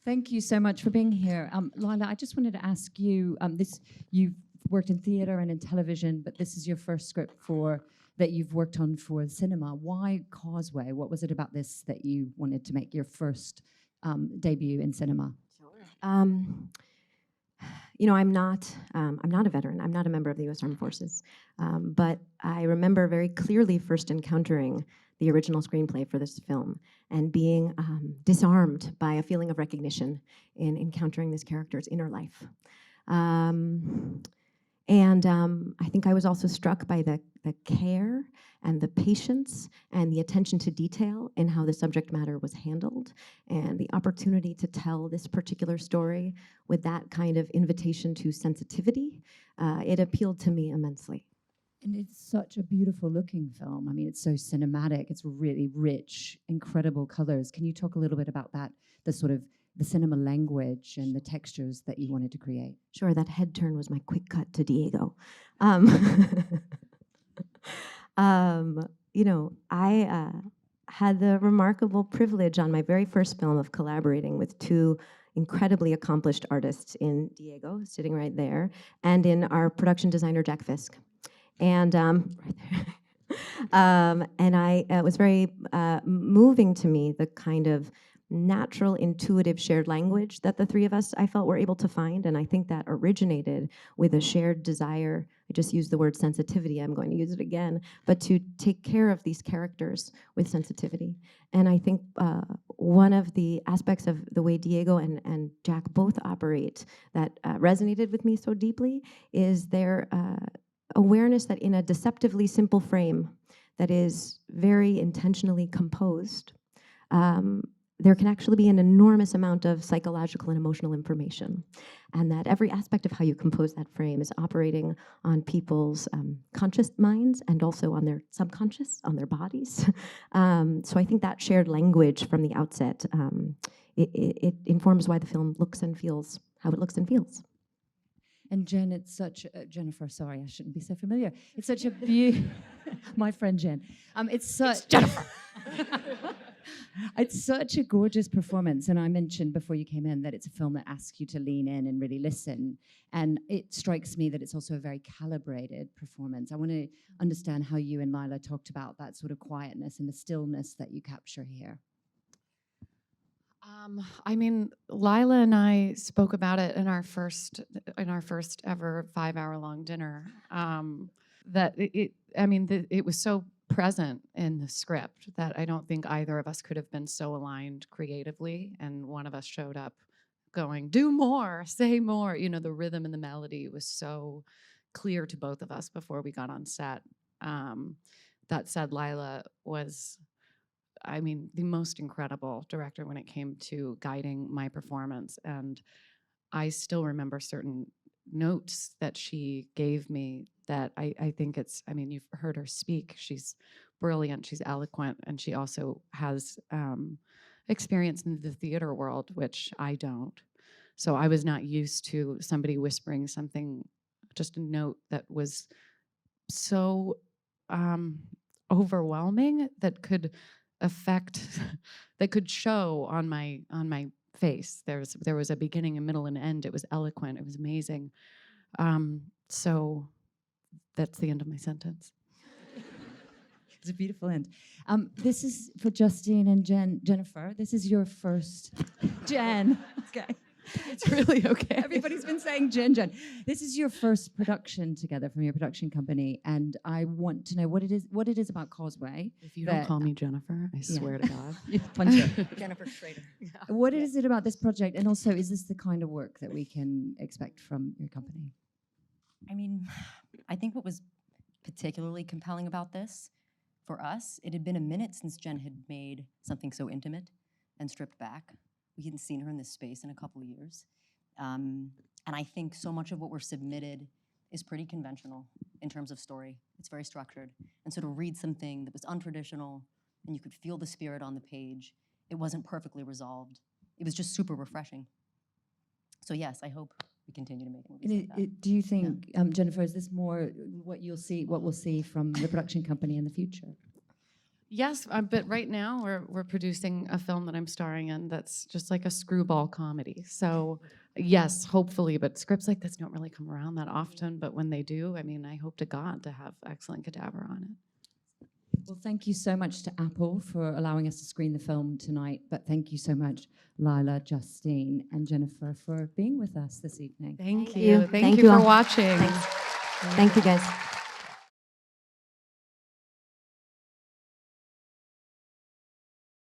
Thank you so much for being here. Lila, I just wanted to ask you, you've worked in theatre and in television, but this is your first script that you've worked on for cinema. Why Causeway? What was it about this that you wanted to make your first debut in cinema? Sure. You know, I'm not a veteran. I'm not a member of the U.S. Armed Forces. But I remember very clearly first encountering the original screenplay for this film and being disarmed by a feeling of recognition in encountering this character's inner life. I think I was also struck by the care and the patience and the attention to detail in how the subject matter was handled, and the opportunity to tell this particular story with that kind of invitation to sensitivity. It appealed to me immensely. And it's such a beautiful looking film. I mean, it's so cinematic. It's really rich, incredible colors. Can you talk a little bit about that, the cinema language and the textures that you wanted to create? Sure, that head turn was my quick cut to Diego. You know, I had the remarkable privilege on my very first film of collaborating with two incredibly accomplished artists, in Diego, sitting right there, and in our production designer, Jack Fisk. And right there. It was very moving to me, the kind of natural, intuitive shared language that the three of us, I felt, were able to find. And I think that originated with a shared desire. I just used the word sensitivity. I'm going to use it again, but to take care of these characters with sensitivity. And I think one of the aspects of the way Diego and Jack both operate that resonated with me so deeply is their awareness that in a deceptively simple frame that is very intentionally composed, there can actually be an enormous amount of psychological and emotional information, and that every aspect of how you compose that frame is operating on people's conscious minds and also on their subconscious, on their bodies. So I think that shared language from the outset, it informs why the film looks and feels how it looks and feels. And Jen, it's such Jennifer. Sorry, I shouldn't be so familiar. It's such a my friend Jen. It's Jennifer. It's such a gorgeous performance, and I mentioned before you came in that it's a film that asks you to lean in and really listen. And it strikes me that it's also a very calibrated performance. I want to understand how you and Lila talked about that sort of quietness and the stillness that you capture here. I mean, Lila and I spoke about it in our first ever 5-hour-long dinner. It was so present in the script that I don't think either of us could have been so aligned creatively. And one of us showed up going, "Do more, say more." You know, the rhythm and the melody was so clear to both of us before we got on set. That said, Lila was, I mean, the most incredible director when it came to guiding my performance. And I still remember certain notes that she gave me that I think you've heard her speak. She's brilliant, she's eloquent, and she also has experience in the theater world, which I don't. So I was not used to somebody whispering something, just a note that was so overwhelming that could show on my face. There was a beginning, a middle, and end. It was eloquent. It was amazing. So that's the end of my sentence. It's a beautiful end. This is for Justine and Jennifer. This is your first Jen. Okay. It's really okay. Everybody's been saying Jen. This is your first production together from your production company, and I want to know what it is about Causeway. If you don't call me Jennifer, I swear to God. Punch her. Jennifer Schrader. Yeah. What is it about this project, and also is this the kind of work that we can expect from your company? I mean, I think what was particularly compelling about this, for us, it had been a minute since Jen had made something so intimate and stripped back. We hadn't seen her in this space in a couple of years. And I think so much of what we're submitted is pretty conventional in terms of story. It's very structured. And so to read something that was untraditional and you could feel the spirit on the page, it wasn't perfectly resolved. It was just super refreshing. So yes, I hope we continue to make movies like that. Do you think, Jennifer, is this more what we'll see from the production company in the future? Yes, but right now we're producing a film that I'm starring in that's just like a screwball comedy. So yes, hopefully, but scripts like this don't really come around that often. But when they do, I mean, I hope to God to have excellent cadaver on it. Well, thank you so much to Apple for allowing us to screen the film tonight. But thank you so much, Lila, Justine, and Jennifer, for being with us this evening. Thank you. you. Thank you you for all. watching. Thanks. Thank you, guys.